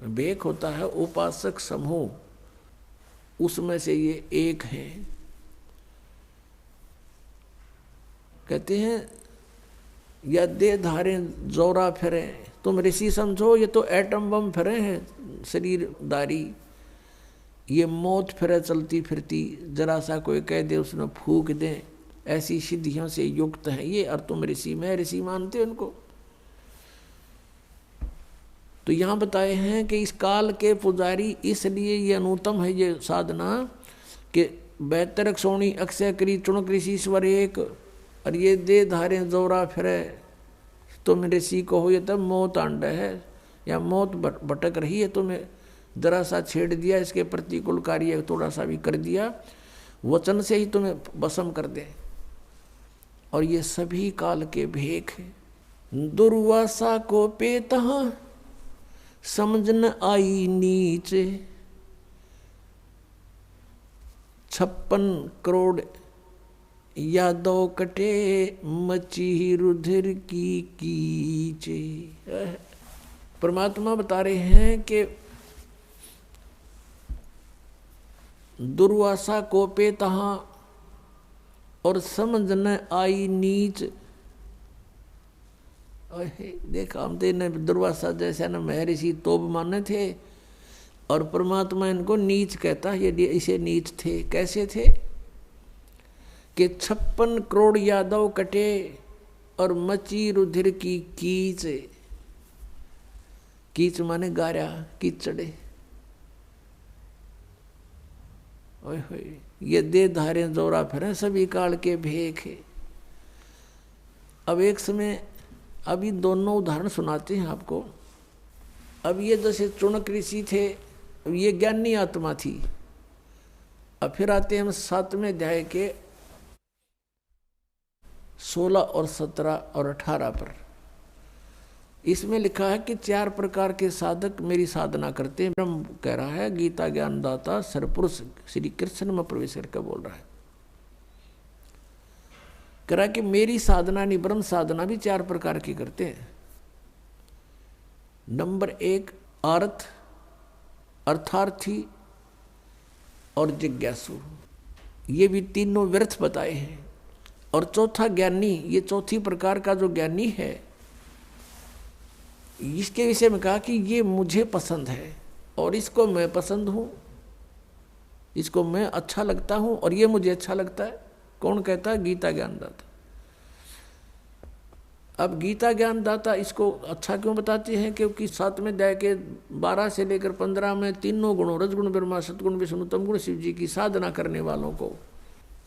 भेक होता है उपासक समूह, उसमें से ये एक हैं। कहते हैं या दे धारे जोरा फिरे, तुम ऋषि समझो ये तो एटम बम फिरे हैं शरीरदारी, ये मौत फिरे चलती फिरती, जरा सा कोई कह दे उसमें फूक दें, ऐसी सिद्धियों से युक्त हैं ये, और तुम ऋषि, मैं ऋषि मानते उनको। तो यहाँ बताए हैं कि इस काल के पुजारी, इसलिए ये अनुत्तम है ये साधना कि बेहतर सोनी अक्षय करी चुणक ऋषि स्वर एक, और ये दे धारे जोरा फिरे, तुम ऋषि को हो, ये तब मौत आंड है या मौत भटक रही है, तुम्हें जरा सा छेड़ दिया, इसके प्रतिकूल कार्य थोड़ा सा भी कर दिया, वचन से ही तुम्हें भस्म कर दे। और ये सभी काल के भेक हैं। दुर्वासा को पेतहा समझ न आई नीच, 56 करोड़ यादव कटे मची रुधिर की कीचे। परमात्मा बता रहे हैं कि दुर्वासा को पे तहाँ और समझ न आई नीच। देखा हम तो दुर्वासा जैसे न महर्षि तोब माने थे, और परमात्मा इनको नीच कहता है, ये इसे नीच थे। कैसे थे कि 56 करोड़ यादव कटे और मची रुधिर की कीच। कीच माने गारा, कीचड़े। ओए होए, ये दे धारे जोरा फिरे सभी काल के भेक है। अब एक समय अभी दोनों उदाहरण सुनाते हैं आपको। अब ये जैसे चुणक ऋषि थे, अब ये ज्ञानी आत्मा थी। अब फिर आते हैं हम 7वें अध्याय के 16 और 17 और 18 पर। इसमें लिखा है कि 4 प्रकार के साधक मेरी साधना करते हैं। ब्रह्म कह रहा है, गीता ज्ञानदाता सरपुरुष श्री कृष्ण में प्रवेश करके बोल रहा है। कह रहा है कि मेरी साधना नहीं, ब्रह्म साधना भी 4 प्रकार की करते हैं। नंबर 1 आर्थ, अर्थार्थी और जिज्ञासु, ये भी तीनों व्यर्थ बताए हैं। और चौथा ज्ञानी, ये चौथी प्रकार का जो ज्ञानी है, इसके विषय में कहा कि ये मुझे पसंद है और इसको मैं पसंद हूँ, इसको मैं अच्छा लगता हूँ और ये मुझे अच्छा लगता है। कौन कहता है? गीता ज्ञानदाता। अब गीता ज्ञानदाता इसको अच्छा क्यों बताते हैं? क्योंकि 7वें अध्याय के 12 से लेकर 15 में तीनों गुणों, रजगुण ब्रह्मा, सतगुण विष्णु, तमगुण शिव जी की साधना करने वालों को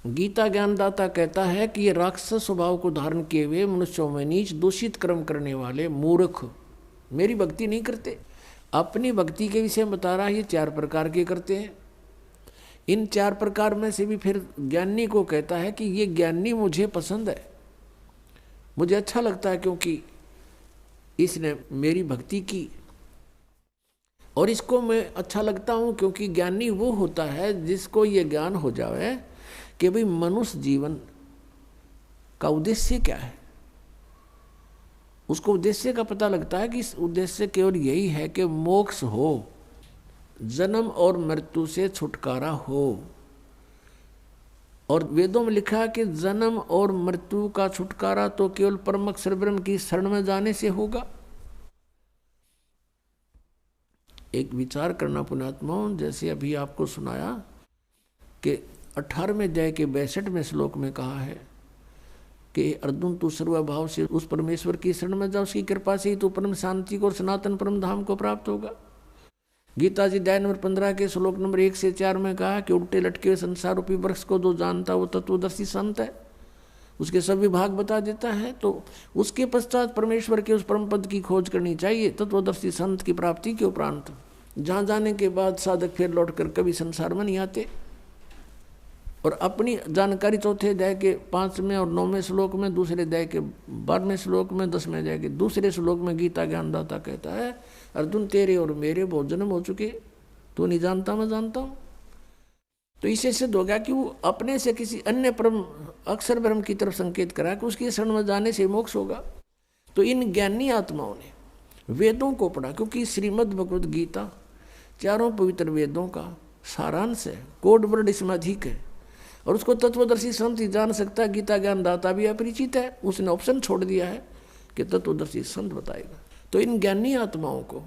गीता ज्ञानदाता कहता है कि ये राक्षस स्वभाव को धारण किए हुए मनुष्यों में नीच दूषित कर्म करने वाले मूर्ख मेरी भक्ति नहीं करते। अपनी भक्ति के विषय में बता रहा है, ये 4 प्रकार के करते हैं। इन 4 प्रकार में से भी फिर ज्ञानी को कहता है कि ये ज्ञानी मुझे पसंद है, मुझे अच्छा लगता है, क्योंकि इसने मेरी भक्ति की और इसको मैं अच्छा लगता हूँ। क्योंकि ज्ञानी वो होता है जिसको ये ज्ञान हो जाए कि भाई मनुष्य जीवन का उद्देश्य क्या है। उसको उद्देश्य का पता लगता है कि इस उद्देश्य केवल यही है कि मोक्ष हो, जन्म और मृत्यु से छुटकारा हो। और वेदों में लिखा है कि जन्म और मृत्यु का छुटकारा तो केवल परम अक्षर ब्रह्म की शरण में जाने से होगा। एक विचार करना पुण्यात्माओं, जैसे अभी आपको सुनाया कि 18वें अध्याय के 62वें श्लोक में कहा है कि अर्जुन तू सर्वभाव से उस परमेश्वर की शरण में जा, उसकी कृपा से ही तू परम शांति को और सनातन परम धाम को प्राप्त होगा। गीता जी अध्याय नंबर 15 के श्लोक नंबर 1 से 4 में कहा कि उल्टे लटके हुए संसार रूपी वृक्ष को जो जानता वो तत्वदर्शी संत है, उसके सभी भाग बता देता है। तो उसके पश्चात परमेश्वर के उस परम पद की खोज करनी चाहिए तत्वदर्शी संत की प्राप्ति के उपरांत, जहाँ जाने के बाद साधक फिर लौट कर कभी संसार में नहीं आते। और अपनी जानकारी चौथे अध्याय के 5वें और 9वें श्लोक में, दूसरे अध्याय के 12वें श्लोक में, 10वें अध्याय के दूसरे श्लोक में गीता ज्ञानदाता कहता है, अर्जुन तेरे और मेरे बहुत जन्म हो चुके, तू नहीं जानता मैं जानता हूं। तो इससे सिद्ध हो गया कि वो अपने से किसी अन्य परम अक्षर ब्रह्म की तरफ संकेत करा कि उसकी शरण में जाने से मोक्ष होगा। तो इन ज्ञानी आत्माओं ने वेदों को पढ़ा, क्योंकि श्रीमद् भगवद गीता चारों पवित्र वेदों का सारांश है, कोड वर्ड इसमें अधिक है, और उसको तत्वदर्शी संत ही जान सकता है। गीता ज्ञानदाता भी अपरिचित है, उसने ऑप्शन छोड़ दिया है कि तत्वदर्शी संत बताएगा। तो इन ज्ञानी आत्माओं को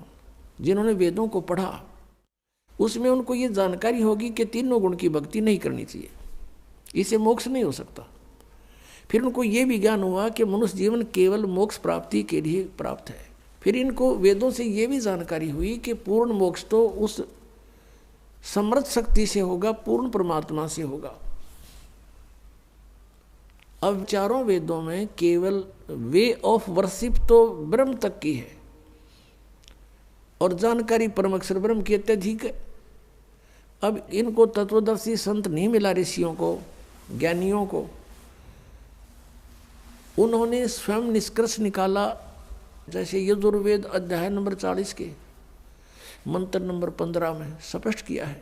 जिन्होंने वेदों को पढ़ा, उसमें उनको ये जानकारी होगी कि तीनों गुण की भक्ति नहीं करनी चाहिए, इसे मोक्ष नहीं हो सकता। फिर उनको ये भी ज्ञान हुआ कि मनुष्य जीवन केवल मोक्ष प्राप्ति के लिए प्राप्त है। फिर इनको वेदों से ये भी जानकारी हुई कि पूर्ण मोक्ष तो उस समर्थ शक्ति से होगा, पूर्ण परमात्मा से होगा। अब चारों वेदों में केवल वे ऑफ वर्शिप तो ब्रह्म तक की है, और जानकारी परम अक्षर ब्रह्म की अत्यधिक है। अब इनको तत्वदर्शी संत नहीं मिला, ऋषियों को, ज्ञानियों को। उन्होंने स्वयं निष्कर्ष निकाला, जैसे यजुर्वेद अध्याय नंबर 40 के मंत्र नंबर 15 में स्पष्ट किया है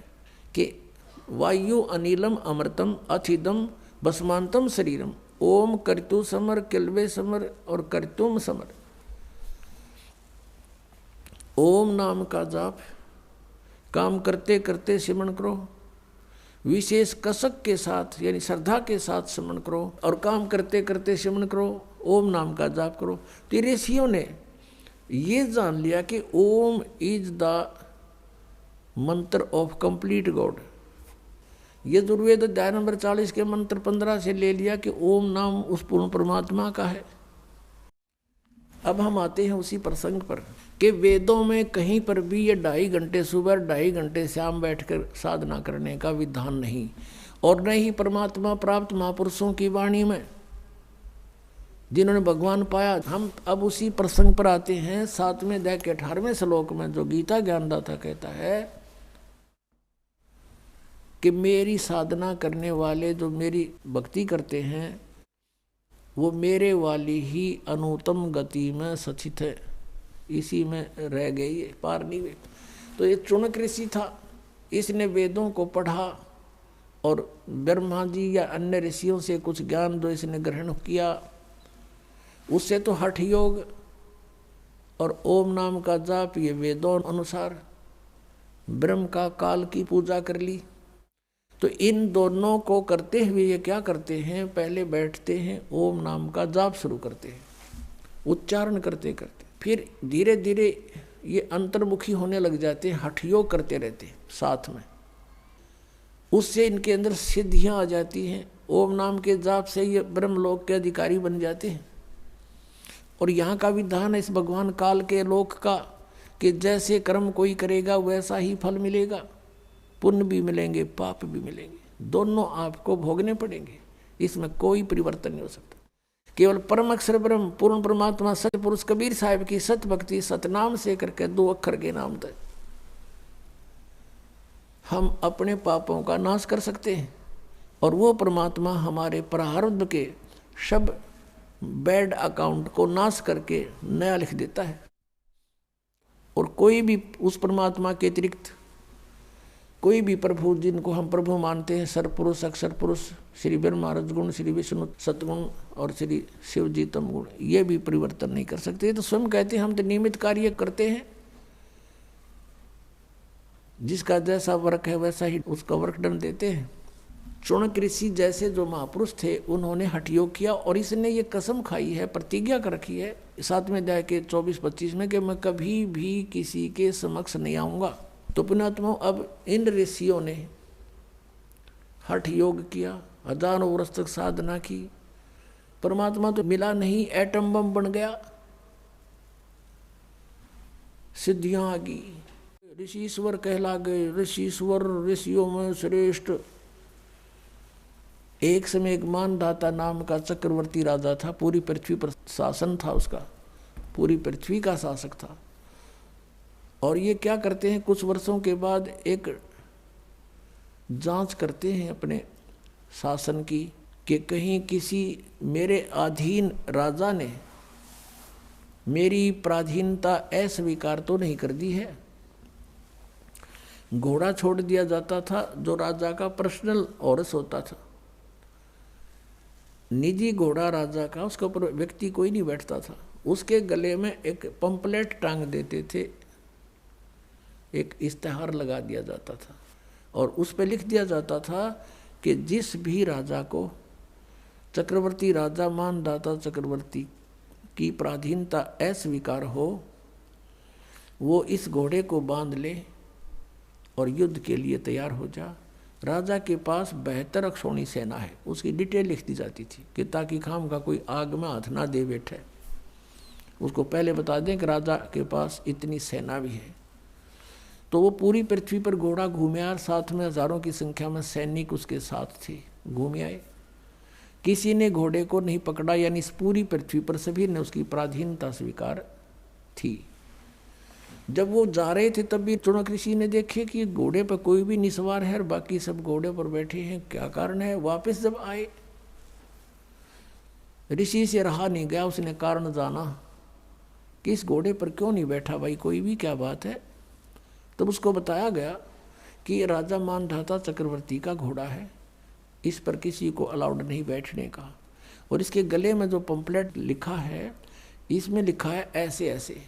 कि वायु अनिलम अमृतम अथिदम भस्मांतम शरीरम ओम कर्तु समर किल्वे समर और कर्तुम समर। ओम नाम का जाप काम करते करते सिमरण करो, विशेष कसक के साथ यानी श्रद्धा के साथ सिमरण करो, और काम करते करते सिमरण करो, ओम नाम का जाप करो। तो ऋषियों ने ये जान लिया कि ओम इज द मंत्र ऑफ कंप्लीट गॉड। ये दुर्वेद अध्याय नंबर 40 के मंत्र 15 से ले लिया कि ओम नाम उस पूर्ण परमात्मा का है। अब हम आते हैं उसी प्रसंग पर कि वेदों में कहीं पर भी ये 2.5 घंटे सुबह 2.5 घंटे शाम बैठकर साधना करने का विधान नहीं, और न ही परमात्मा प्राप्त महापुरुषों की वाणी में जिन्होंने भगवान पाया। हम अब उसी प्रसंग पर आते हैं 7वें अध्याय के 18वें श्लोक में, जो गीता ज्ञानदाता कहता है कि मेरी साधना करने वाले जो मेरी भक्ति करते हैं वो मेरे वाली ही अनुत्तम गति में सचित है, इसी में रह गई है, पार नहीं हुई। तो ये चुनक ऋषि था, इसने वेदों को पढ़ा और ब्रह्मा जी या अन्य ऋषियों से कुछ ज्ञान जो इसने ग्रहण किया, उससे तो हठ योग और ओम नाम का जाप ये वेदों अनुसार ब्रह्म का काल की पूजा कर ली। तो इन दोनों को करते हुए ये क्या करते हैं, पहले बैठते हैं, ओम नाम का जाप शुरू करते हैं, उच्चारण करते करते फिर धीरे धीरे ये अंतर्मुखी होने लग जाते हैं, हठ योग करते रहते हैं साथ में। उससे इनके अंदर सिद्धियां आ जाती हैं, ओम नाम के जाप से ये ब्रह्मलोक के अधिकारी बन जाते हैं। और यहाँ का विधान है इस भगवान काल के लोक का कि जैसे कर्म कोई करेगा वैसा ही फल मिलेगा, पुण्य भी मिलेंगे पाप भी मिलेंगे, दोनों आपको भोगने पड़ेंगे, इसमें कोई परिवर्तन नहीं हो सकता। केवल परम अक्षर ब्रह्म पूर्ण परमात्मा सत्य पुरुष कबीर साहिब की सत भक्ति सतनाम से करके 2 अक्षर के नाम तक हम अपने पापों का नाश कर सकते हैं, और वो परमात्मा हमारे प्रारब्ध के सब बैड अकाउंट को नाश करके नया लिख देता है। और कोई भी उस परमात्मा के अतिरिक्त कोई भी प्रभु जिनको हम प्रभु मानते हैं, सरपुरुष अक्षर पुरुष, श्री ब्रह्मा रजगुण, श्री विष्णु सतगुण और श्री शिव जी तम गुण, ये भी परिवर्तन नहीं कर सकते। तो स्वयं कहते हैं हम तो नियमित कार्य करते हैं, जिसका जैसा वर्क है वैसा ही उसका वर्क दंड देते हैं। चुनक ऋषि जैसे जो महापुरुष थे उन्होंने हठ योग किया, और इसने ये कसम खाई है, प्रतिज्ञा कर रखी है 7वें अध्याय के 24-25 में कि मैं कभी भी किसी के समक्ष नहीं आऊँगा। तो पुण्यात्माओं, अब इन ऋषियों ने हठ योग किया, हजारों वर्ष तक साधना की, परमात्मा तो मिला नहीं, एटम बम बन गया, सिद्धियां आ गई, ऋषिश्वर कहला गए, ऋषिश्वर ऋषियों में श्रेष्ठ। एक समय एक मानधाता नाम का चक्रवर्ती राजा था, पूरी पृथ्वी पर शासन था उसका, पूरी पृथ्वी का शासक था। और ये क्या करते हैं, कुछ वर्षों के बाद एक जांच करते हैं अपने शासन की कि कहीं किसी मेरे अधीन राजा ने मेरी पराधीनता अस्वीकार तो नहीं कर दी है। घोड़ा छोड़ दिया जाता था जो राजा का पर्सनल हॉर्स होता था, निजी घोड़ा राजा का, उसके ऊपर व्यक्ति कोई नहीं बैठता था। उसके गले में एक पंपलेट टांग देते थे, एक इश्तेहार लगा दिया जाता था और उस पर लिख दिया जाता था कि जिस भी राजा को चक्रवर्ती राजा मानदाता चक्रवर्ती की पराधीनता अस्वीकार हो, वो इस घोड़े को बांध ले और युद्ध के लिए तैयार हो जा। राजा के पास 72 अक्षौणी सेना है, उसकी डिटेल लिख दी जाती थी कि ताकि खाम का कोई आग में हाथ ना दे बैठे, उसको पहले बता दें कि राजा के पास इतनी सेना भी है। तो वो पूरी पृथ्वी पर घोड़ा घूमे और साथ में हजारों की संख्या में सैनिक उसके साथ थे, घूमे आए। किसी ने घोड़े को नहीं पकड़ा, यानी इस पूरी पृथ्वी पर सभी ने उसकी पराधीनता स्वीकार थी। जब वो जा रहे थे तब भी चुनक ऋषि ने देखे कि घोड़े पर कोई भी निसवार है और बाकी सब घोड़े पर बैठे हैं, क्या कारण है। वापस जब आए, ऋषि से रहा नहीं गया, उसने कारण जाना कि इस घोड़े पर क्यों नहीं बैठा भाई कोई भी, क्या बात है। तब उसको बताया गया कि राजा मानधाता चक्रवर्ती का घोड़ा है, इस पर किसी को अलाउड नहीं बैठने का। और इसके गले में जो पंपलेट लिखा है, इसमें लिखा है ऐसे ऐसे,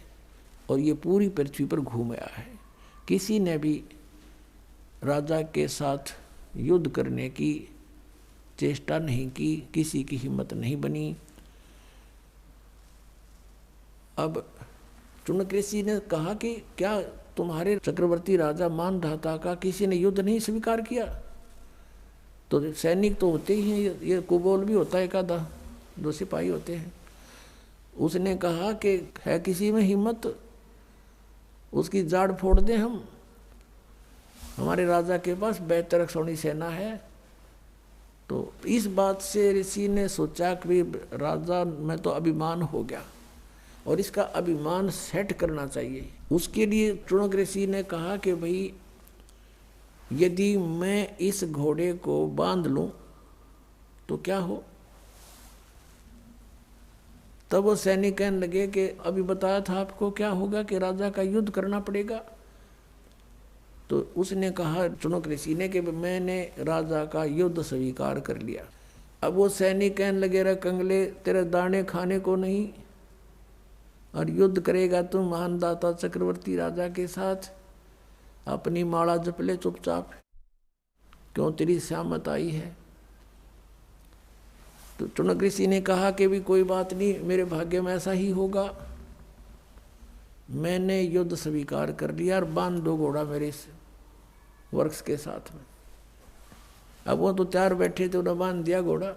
और ये पूरी पृथ्वी पर घूम आया है। किसी ने भी राजा के साथ युद्ध करने की चेष्टा नहीं की, किसी की हिम्मत नहीं बनी। अब चुनक ऋषि ने कहा कि क्या तुम्हारे चक्रवर्ती राजा मानधाता का किसी ने युद्ध नहीं स्वीकार किया? तो सैनिक तो होते ही हैं, ये कुबोल भी होता है एक आधा, दो सिपाही होते हैं। उसने कहा कि है किसी में हिम्मत, उसकी जाड़ फोड़ दें हम, हमारे राजा के पास 72 अक्षौणी सेना है। तो इस बात से ऋषि ने सोचा कि राजा में तो अभिमान हो गया और इसका अभिमान सेट करना चाहिए। उसके लिए चुनक ऋषि ने कहा कि भाई यदि मैं इस घोड़े को बांध लूं तो क्या हो। तब वो सैनिक कहने लगे कि अभी बताया था आपको क्या होगा कि राजा का युद्ध करना पड़ेगा। तो उसने कहा चुनक ऋषि ने कि मैंने राजा का युद्ध स्वीकार कर लिया। अब वो सैनिक कहने लगे रे कंगले, तेरे दाने खाने को नहीं और युद्ध करेगा तुम मानदाता चक्रवर्ती राजा के साथ, अपनी माला जप ले चुपचाप, क्यों तेरी श्यामत आई है। तो चुनक ऋषि ने कहा कि भी कोई बात नहीं, मेरे भाग्य में ऐसा ही होगा, मैंने युद्ध स्वीकार कर लिया और बांध दो घोड़ा मेरे इस वर्क्स के साथ में। अब वो तो तैयार बैठे थे, उन्हें बांध दिया घोड़ा,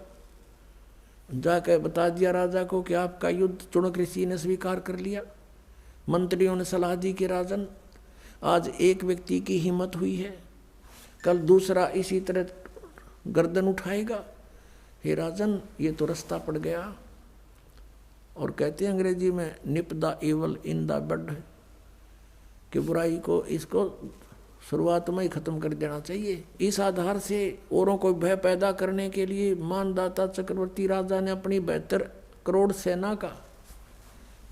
जाकर बता दिया राजा को कि आपका युद्ध चुनक ऋषि ने स्वीकार कर लिया। मंत्रियों ने सलाह दी कि राजन, आज एक व्यक्ति की हिम्मत हुई है, कल दूसरा इसी तरह गर्दन उठाएगा। हे राजन, ये तो रास्ता पड़ गया। और कहते हैं अंग्रेजी में nip the evil in the bud, कि बुराई को इसको शुरुआत में ही खत्म कर देना चाहिए। इस आधार से औरों को भय पैदा करने के लिए मानदाता चक्रवर्ती राजा ने अपनी 72 करोड़ सेना का,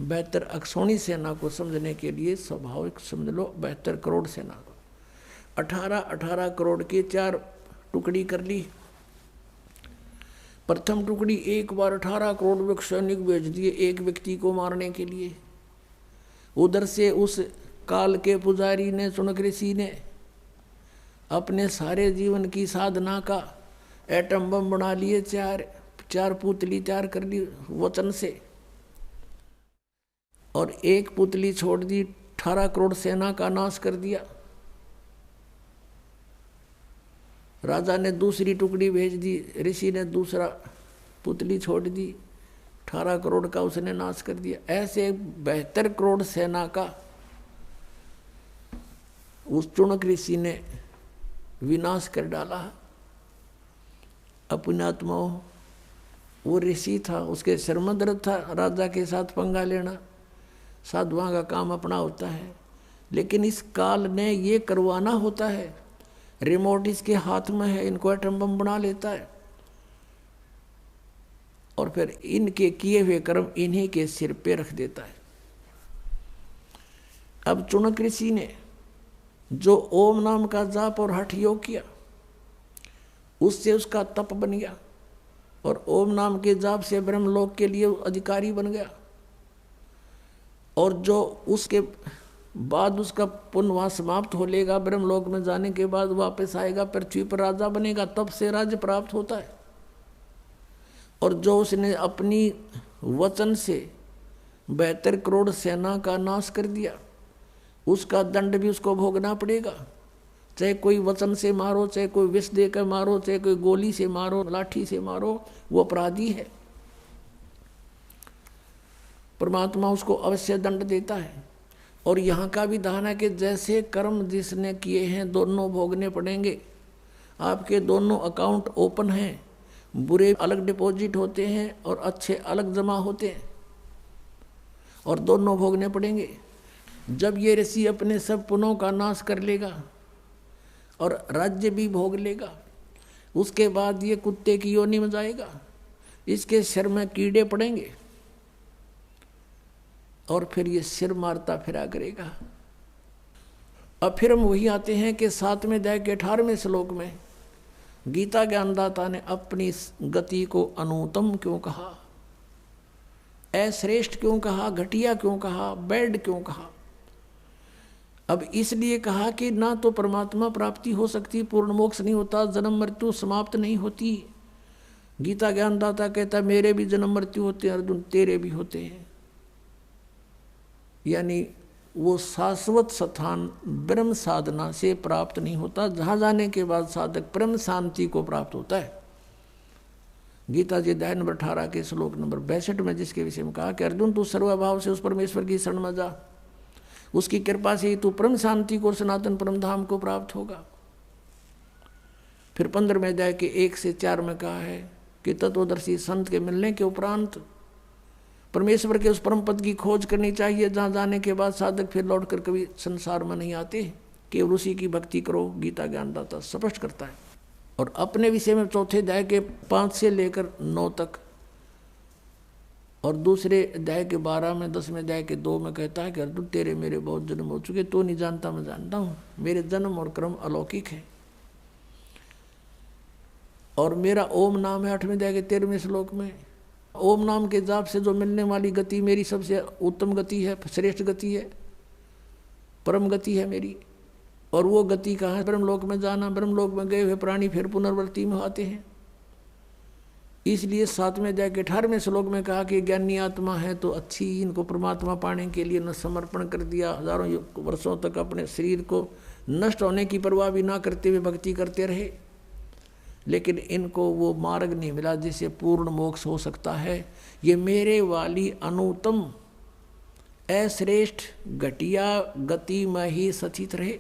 72 अक्षौणी सेना को समझने के लिए, स्वाभाविक समझ लो 72 करोड़ सेना को 18 करोड़ की 4 टुकड़ी कर ली। प्रथम टुकड़ी एक बार 18 करोड़ सैनिक भेज दिए एक व्यक्ति को मारने के लिए। उधर से उस काल के पुजारी ने, चुनक ऋषि ने अपने सारे जीवन की साधना का एटम बम बना लिए, 4 पुतली तैयार कर ली वचन से, और एक पुतली छोड़ दी, 18 करोड़ सेना का नाश कर दिया। राजा ने दूसरी टुकड़ी भेज दी, ऋषि ने दूसरा पुतली छोड़ दी, 18 करोड़ का उसने नाश कर दिया। ऐसे 72 करोड़ सेना का उस चुनक ऋषि ने विनाश कर डाला। अपनी आत्माओं, वो ऋषि था, उसके सिर में दर्द था राजा के साथ पंगा लेना, साधुओं का काम अपना होता है, लेकिन इस काल ने ये करवाना होता है। रिमोट इसके हाथ में है, इनको एटम बम बना लेता है। और फिर इनके किए हुए कर्म इन्हीं के सिर पे रख देता है। अब चुनक ऋषि ने जो ओम नाम का जाप और हठ योग किया, उससे उसका तप बन गया और ओम नाम के जाप से ब्रह्मलोक के लिए अधिकारी बन गया। और जो उसके बाद उसका पुण्य वहाँ समाप्त हो लेगा, ब्रह्मलोक में जाने के बाद वापस आएगा, पृथ्वी पर राजा बनेगा, तब से राज्य प्राप्त होता है। और जो उसने अपनी वचन से 72 करोड़ सेना का नाश कर दिया, उसका दंड भी उसको भोगना पड़ेगा। चाहे कोई वचन से मारो, चाहे कोई विष देकर मारो, चाहे कोई गोली से मारो, लाठी से मारो, वो अपराधी है। परमात्मा उसको अवश्य दंड देता है। और यहाँ का विधान है कि जैसे कर्म जिसने किए हैं दोनों भोगने पड़ेंगे। आपके दोनों अकाउंट ओपन हैं, बुरे अलग डिपॉजिट होते हैं और अच्छे अलग जमा होते हैं, और दोनों भोगने पड़ेंगे। जब ये ऋषि अपने सब पुण्यों का नाश कर लेगा और राज्य भी भोग लेगा, उसके बाद ये कुत्ते की योनि में जाएगा, इसके सिर में कीड़े पड़ेंगे और फिर ये सिर मारता फिरा करेगा। अब फिर हम वही आते हैं कि 7वें अध्याय के 18वें श्लोक में गीता ज्ञानदाता ने अपनी गति को अनुत्तम क्यों कहा, अश्रेष्ठ क्यों कहा, घटिया क्यों कहा, बैड क्यों कहा। अब इसलिए कहा कि ना तो परमात्मा प्राप्ति हो सकती, पूर्ण मोक्ष नहीं होता, जन्म मृत्यु समाप्त नहीं होती। गीता ज्ञानदाता कहता मेरे भी जन्म मृत्यु होते हैं अर्जुन, तेरे भी होते हैं। यानी वो शाश्वत स्थान ब्रह्म साधना से प्राप्त नहीं होता, जहाँ जाने के बाद साधक ब्रह्म शांति को प्राप्त होता है। गीता जी अध्याय नंबर 18 के श्लोक नंबर 62 में जिसके विषय में कहा कि अर्जुन तू सर्वभाव से उस परमेश्वर की शरण में जा, उसकी कृपा से ही तू परम शांति को, सनातन परम धाम को प्राप्त होगा। फिर 15वें अध्याय के 1 से 4 में कहा है कि तत्वदर्शी संत के मिलने के उपरांत परमेश्वर के उस परम पद की खोज करनी चाहिए, जहाँ जाने के बाद साधक फिर लौटकर कभी संसार में नहीं आते, केवल उसी की भक्ति करो। गीता ज्ञानदाता स्पष्ट करता है। और अपने विषय में 4थे अध्याय के 5 से लेकर 9 तक और दूसरे अध्याय के 12 में 10वें अध्याय के 2 में कहता है कि अर्जुन तेरे मेरे बहुत जन्म हो चुके, तो नहीं जानता मैं जानता हूँ, मेरे जन्म और कर्म अलौकिक है। और मेरा ओम नाम है 8वें अध्याय के 13वें श्लोक में। ओम नाम के जाप से जो मिलने वाली गति मेरी सबसे उत्तम गति है, श्रेष्ठ गति है, परम गति है मेरी। और वो गति कहाँ है? ब्रह्मलोक में जाना। ब्रह्मलोक में गए हुए प्राणी फिर पुनर्वृत्ति में आते हैं। इसलिए 7वें अध्याय के 18वें श्लोक में कहा कि ज्ञानी आत्मा है तो अच्छी, इनको परमात्मा पाने के लिए न समर्पण कर दिया, हजारों वर्षों तक अपने शरीर को नष्ट होने की परवाह भी ना करते हुए भक्ति करते रहे, लेकिन इनको वो मार्ग नहीं मिला जिससे पूर्ण मोक्ष हो सकता है। ये मेरे वाली अनुत्तम अश्रेष्ठ घटिया गति में ही सचित रहे।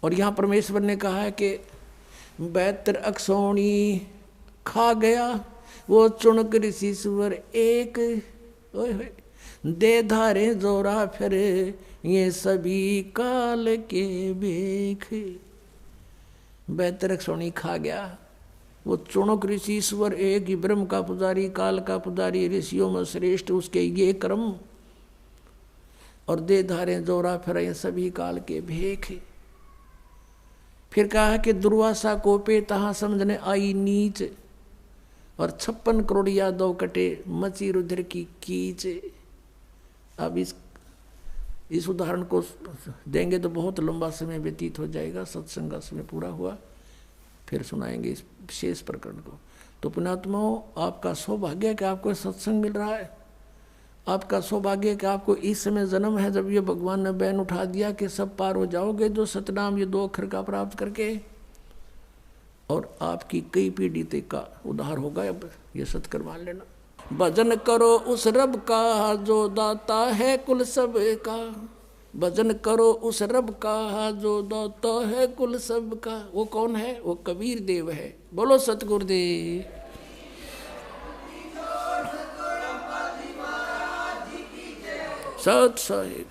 और यहाँ परमेश्वर ने कहा है कि 72 अक्षौणी खा गया वो चुनक ऋषि सुवर एक, दे धारे जोरा फिर ये सभी काल के बेख। 72 अक्षौणी खा गया वो चुनक ऋषि ईश्वर एक ही, ब्रह्म का पुजारी, काल का पुजारी, ऋषियों में श्रेष्ठ, उसके ये कर्म। और दे धारे जोरा फिर ये सभी काल के भेख। फिर कहा कि दुर्वासा कोपे तहाँ समझने आई नीच, और 56 करोड़ यादव कटे मची रुधिर की कीच। अब इस उदाहरण को देंगे तो बहुत लंबा समय व्यतीत हो जाएगा। सत्संग का समय पूरा हुआ, फिर सुनाएंगे इस विशेष प्रकरण को। तो पुण्यात्माओं, आपका सौभाग्य है कि आपको सत्संग मिल रहा है। आपका सौभाग्य है कि आपको इस समय जन्म है जब ये भगवान ने बैन उठा दिया कि सब पार हो जाओगे जो सतनाम ये 2 अक्षर का प्राप्त करके, और आपकी कई पीढ़ी तक का उद्धार होगा। अब ये सत्कर मान लेना। भजन करो उस रब का जो दाता है कुल सब का, भजन करो उस रब का जो दाता है कुल सब का। वो कौन है? वो कबीर देव है। बोलो सतगुरुदेव। सत साहिब।